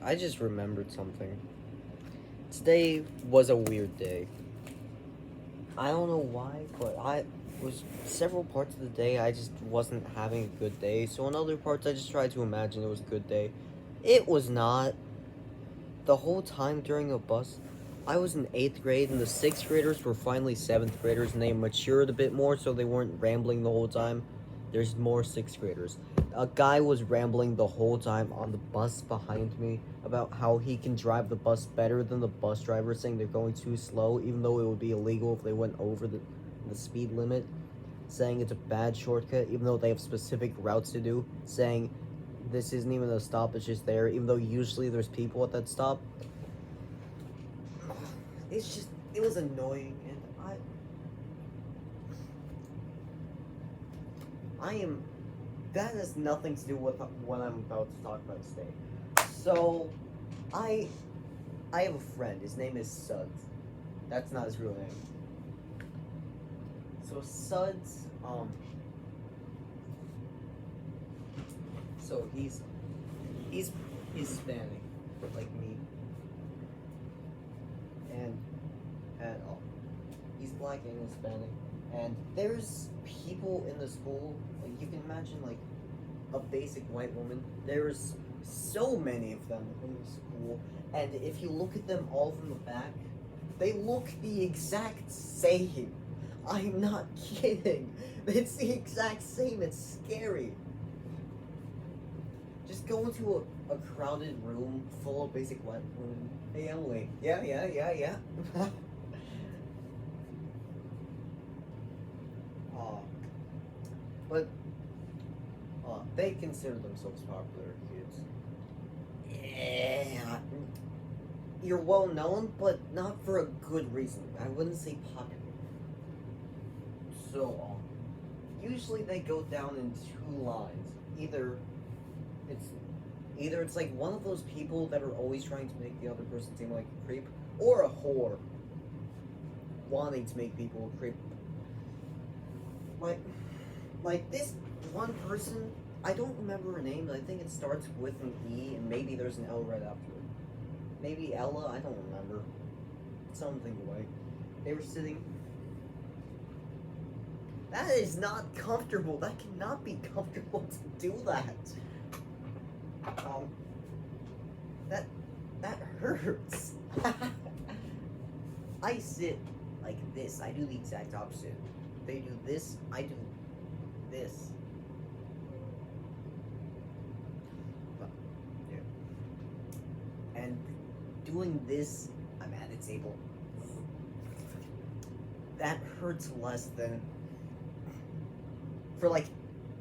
I just remembered something. Today was a weird day. I don't know why, but I was several parts of the day I just wasn't having a good day. So in other parts I just tried to imagine it was a good day. It was not. The whole time during a bus, I was in 8th grade and the 6th graders were finally 7th graders and they matured a bit more so they weren't rambling the whole time. There's more 6th graders. A guy was rambling the whole time on the bus behind me about how he can drive the bus better than the bus driver, saying they're going too slow, even though it would be illegal if they went over the speed limit, saying it's a bad shortcut, even though they have specific routes to do, saying this isn't even a stop, it's just there, even though usually there's people at that stop. It's just, it was annoying, and I am, that has nothing to do with what I'm about to talk about today. So, I have a friend, his name is Suds. That's not his real name. So Suds, so he's Hispanic, like me. And he's black and Hispanic. And there's people in the school, like you can imagine like a basic white woman. There's so many of them in the school, and if you look at them all from the back, they look the exact same. I'm not kidding. It's the exact same. It's scary. Just go into a crowded room full of basic white women. Hey, Emily. Yeah. But they consider themselves popular kids. Yeah. You're well known, but not for a good reason. I wouldn't say popular. So, usually they go down in two lines. Either it's like one of those people that are always trying to make the other person seem like a creep, or a whore wanting to make people a creep. Like this one person, I don't remember her name, but I think it starts with an E, and maybe there's an L right after it. Maybe Ella, I don't remember. Something away. They were sitting. That is not comfortable. That cannot be comfortable to do that. That hurts. I sit like this. I do the exact opposite. They do this, I do this. Yeah. And doing this, I'm at a table. That hurts less than for like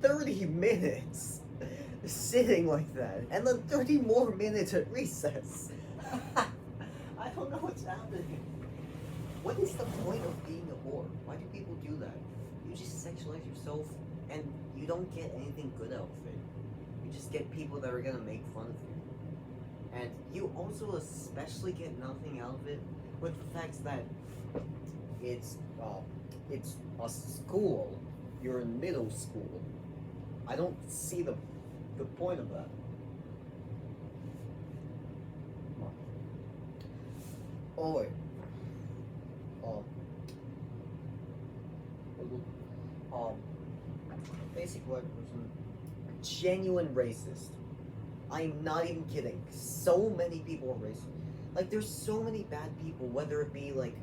30 minutes sitting like that, and then 30 more minutes at recess. I don't know what's happening. What is the point of being a whore? Why do people do that? You just sexualize yourself, and you don't get anything good out of it. You just get people that are gonna make fun of you. And you also especially get nothing out of it with the fact that it's a school. You're in middle school. I don't see the point of that. Oh wait. Basic white person, genuine racist. I'm not even kidding. So many people are racist. Like, there's so many bad people, whether it be like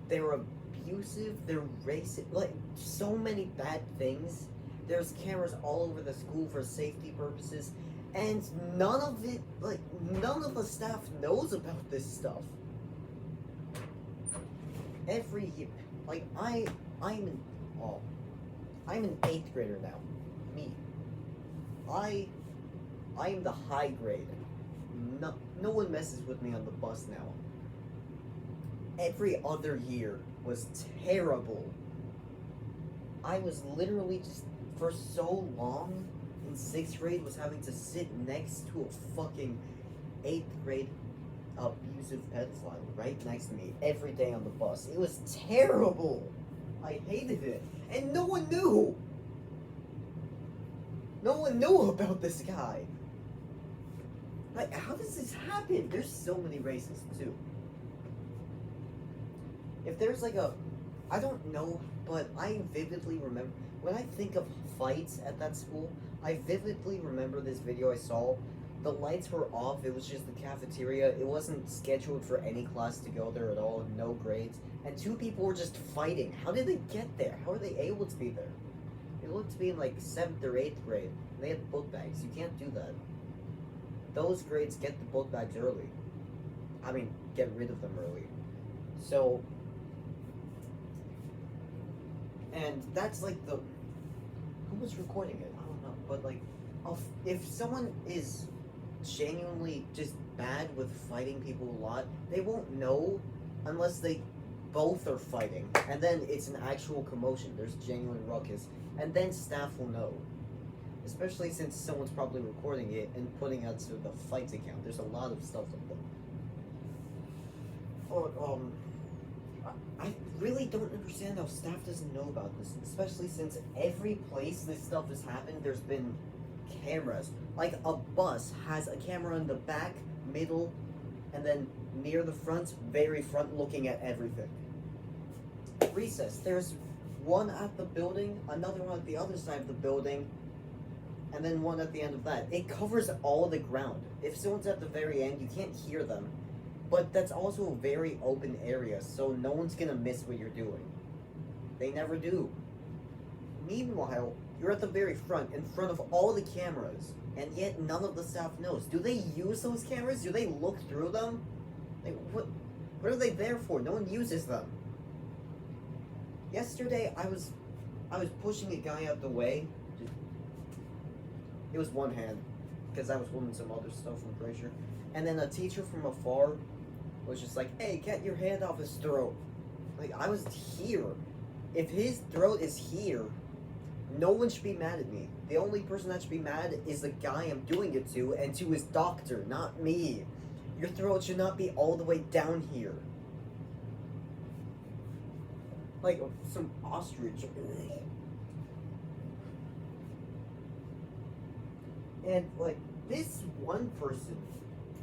they're abusive, they're racist, like so many bad things. There's cameras all over the school for safety purposes, and none of the staff knows about this stuff. Every year, like I'm an 8th grader now. Me. I'm the high grade. No one messes with me on the bus now. Every other year was terrible. I was literally just, for so long in 6th grade, was having to sit next to a fucking 8th grade abusive pedophile right next to me every day on the bus. It was terrible. I hated it. And no one knew. No one knew about this guy. Like, how does this happen? There's so many races, too. If there's like a, I don't know, but I vividly remember, when I think of fights at that school, I vividly remember this video I saw. The lights were off, it was just the cafeteria, it wasn't scheduled for any class to go there at all, no grades, and two people were just fighting. How did they get there? How are they able to be there? They looked to be in like 7th or 8th grade. They had book bags. You can't do that. Those grades get the book bags early. I mean, get rid of them early. So, and that's like the, who was recording it? I don't know, but like, if someone is genuinely just bad with fighting people a lot, they won't know unless they both are fighting, and then it's an actual commotion. There's genuine ruckus, and then staff will know. Especially since someone's probably recording it and putting it to the fights account. There's a lot of stuff like that. Or, I really don't understand how staff doesn't know about this, especially since every place this stuff has happened, there's been cameras. Like, a bus has a camera in the back, middle, and then near the front, very front, looking at everything. Recess, there's one at the building, another one at the other side of the building, and then one at the end of that. It covers all the ground. If someone's at the very end, you can't hear them. But that's also a very open area, so no one's gonna miss what you're doing. They never do. Meanwhile, you're at the very front, in front of all the cameras, and yet none of the staff knows. Do they use those cameras? Do they look through them? Like, what are they there for? No one uses them. Yesterday, I was pushing a guy out the way. It was one hand, because I was holding some other stuff, I'm pretty sure. And then a teacher from afar was just like, hey, get your hand off his throat. Like, I was here. If his throat is here, no one should be mad at me. The only person that should be mad is the guy I'm doing it to, and to his doctor, not me. Your throat should not be all the way down here. Like some ostrich. And, like, this one person,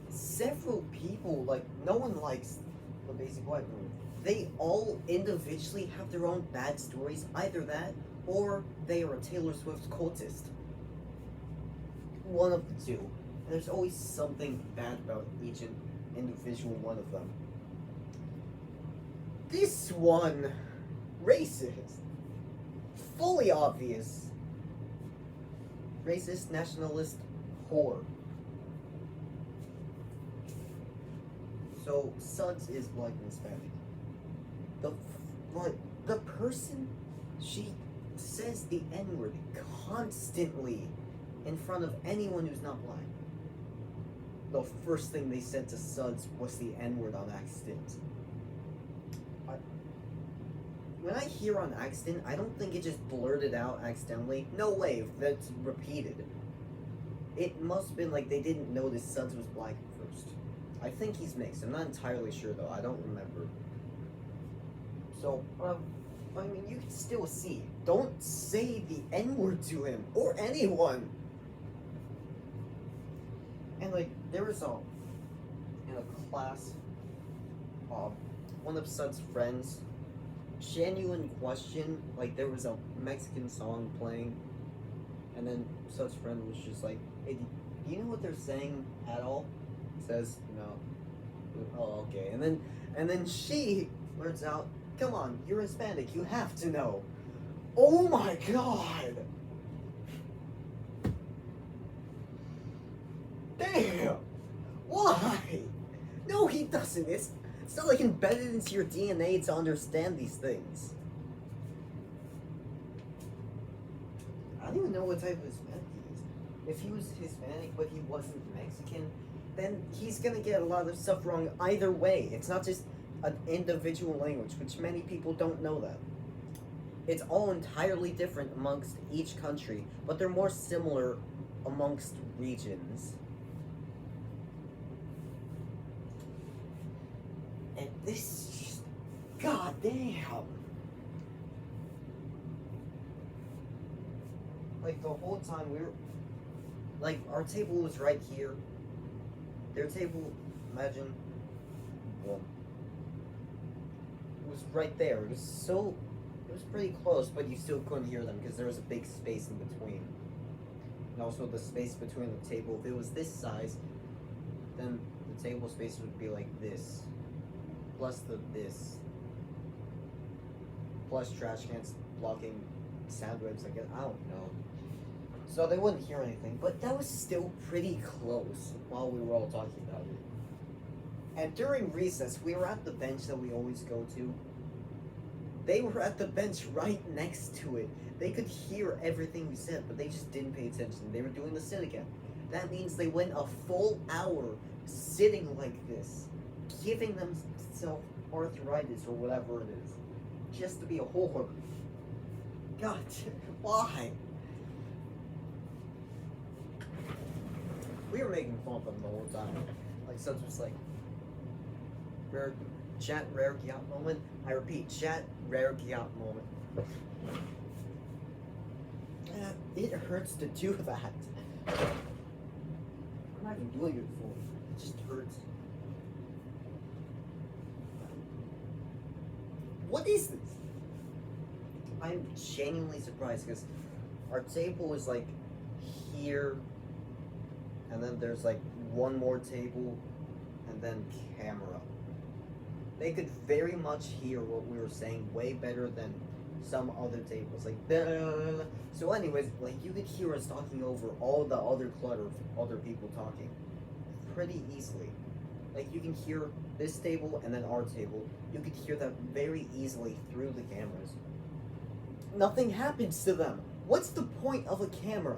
several people, like, no one likes the basic white room. They all individually have their own bad stories. Either that, or they are a Taylor Swift cultist. One of the two. And there's always something bad about each individual one of them. This one, racist. Fully obvious. Racist, nationalist, whore. So, Suds is black and Hispanic. The person, she says the N-word constantly in front of anyone who's not black. The first thing they said to Suds was the N-word on accident. When I hear on accident, I don't think it just blurted out accidentally. No way, that's repeated. It must have been like they didn't notice Suds was black at first. I think he's mixed. I'm not entirely sure though. I don't remember. So, I mean, you can still see. Don't say the N-word to him or anyone. And like, there was in a class, one of Suds' friends. Genuine question, like there was a Mexican song playing, and then Suds' friend was just like, hey, do you know what they're saying at all? Says, no. Oh, okay. And then she blurts out, come on, you're Hispanic, you have to know. Oh my god! Damn! Why? No, he doesn't. It's not like embedded into your DNA to understand these things. I don't even know what type of Hispanic he is. If he was Hispanic but he wasn't Mexican, then he's gonna get a lot of stuff wrong either way. It's not just an individual language, which many people don't know that. It's all entirely different amongst each country, but they're more similar amongst regions. And this is just, goddamn. Like, the whole time we were, like, our table was right here, Their table, imagine, boom, was right there. It was pretty close, but you still couldn't hear them because there was a big space in between. And also the space between the table, if it was this size, then the table space would be like this. Plus this. Plus trash cans blocking sound waves, I guess. I don't know. So they wouldn't hear anything, but that was still pretty close while we were all talking about it. And during recess, we were at the bench that we always go to. They were at the bench right next to it. They could hear everything we said, but they just didn't pay attention. They were doing the sit again. That means they went a full hour sitting like this, giving themselves arthritis or whatever it is, just to be a whore. God, why? We were making fun of them the whole time. Like, such was like, rare, chat, rare yacht moment. I repeat, chat, rare yacht moment. It hurts to do that. I'm not even doing it for you. It just hurts. What is this? I'm genuinely surprised because our table is like here, and then there's like one more table, and then camera. They could very much hear what we were saying way better than some other tables. Like, blah, blah, blah, blah. So anyways, like you could hear us talking over all the other clutter of other people talking pretty easily. Like you can hear this table and then our table. You could hear that very easily through the cameras. Nothing happens to them. What's the point of a camera?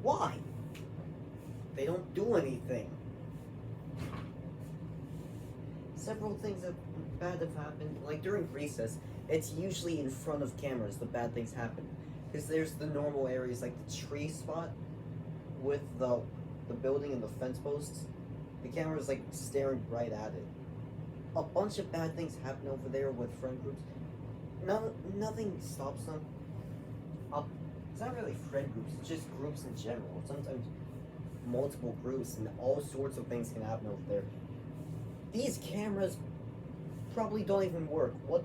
Why? They don't do anything. Several things that bad have happened. Like during recess, it's usually in front of cameras the bad things happen. Because there's the normal areas like the tree spot with the building and the fence posts. The camera's like staring right at it. A bunch of bad things happen over there with friend groups. Nothing stops them. It's not really friend groups, it's just groups in general. Sometimes multiple groups and all sorts of things can happen over there. These cameras probably don't even work. What?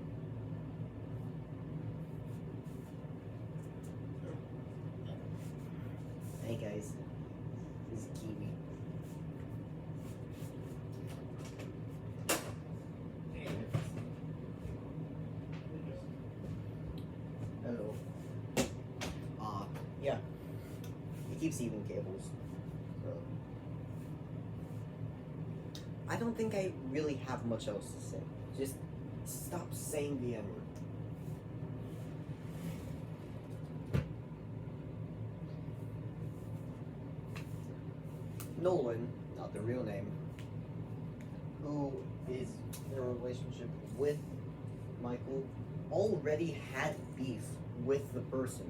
Hey guys, this is Kiwi. Hello. Yeah. He keeps eating cables. So. I don't think I really have much else to say. Just stop saying the N-word. Nolan, not the real name, who is in a relationship with Michael, already had beef with the person.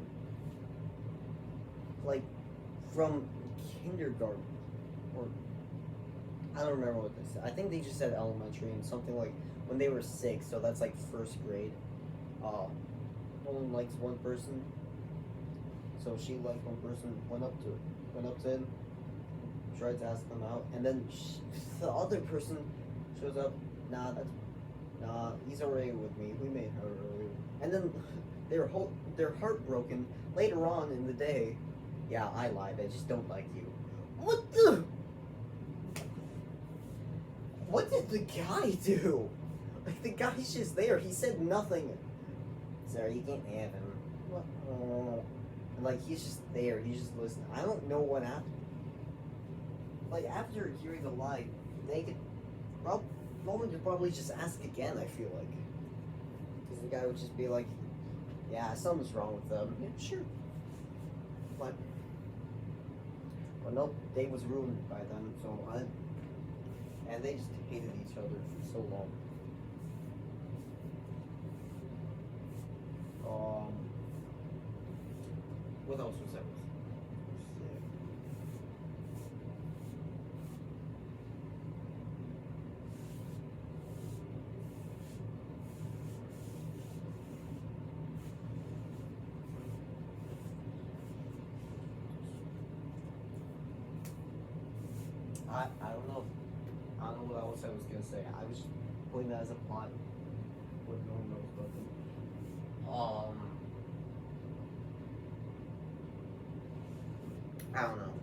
Like, from kindergarten, or I don't remember what they said. I think they just said elementary and something like when they were 6, so that's like first grade. Nolan likes one person, so she liked one person, went up to him, tried to ask them out, and then the other person shows up. Nah, he's already with me. We made her earlier, and then they're heartbroken later on in the day. Yeah, I lied. I just don't like you. What the? What did the guy do? Like, the guy's just there. He said nothing. Sorry, you can't have him. What? Oh. And, like, he's just there. He's just listening. I don't know what happened. Like, after hearing the lie, they could... Nolan could probably just ask again, I feel like. Because the guy would just be like, yeah, something's wrong with them. Yeah, sure. But... Well, nope, day was ruined by them, so and they just hated each other for so long. What else was that? I don't know. I don't know what else I was gonna say. I was just putting that as a plot. What no one knows about them. I don't know.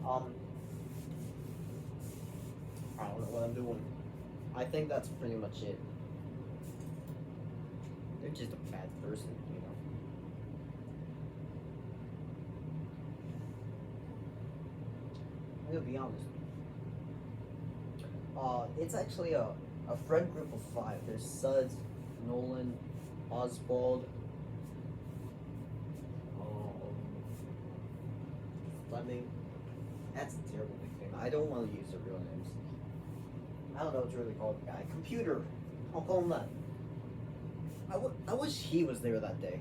Um, I don't know what I'm doing. I think that's pretty much it. They're just a bad person, you know. I'm gonna be honest. It's actually a friend group of 5. There's Suds, Nolan, Oswald, um, Fleming. That's a terrible nickname. I don't want to use their real names. I don't know what's really called the guy. Computer. I'll call him that. I wish he was there that day.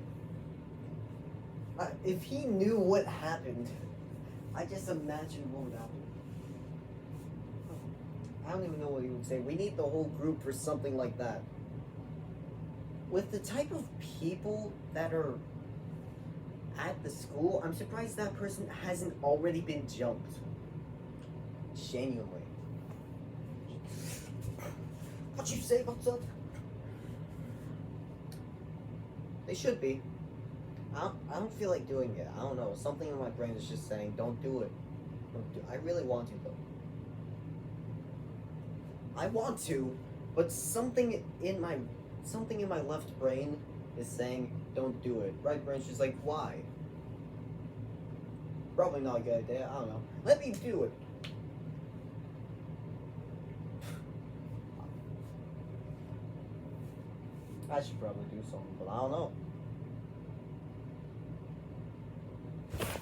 If he knew what happened, I just imagine what would happen. I don't even know what he would say. We need the whole group for something like that. With the type of people that are at the school, I'm surprised that person hasn't already been jumped. Genuinely. What you say about that? They should be. I don't feel like doing it. I don't know. Something in my brain is just saying, don't do it. Don't do. I really want to though. I want to, but something in my left brain is saying, don't do it. Right brain's just like, why? Probably not a good idea. I don't know. Let me do it. I should probably do something, but I don't know.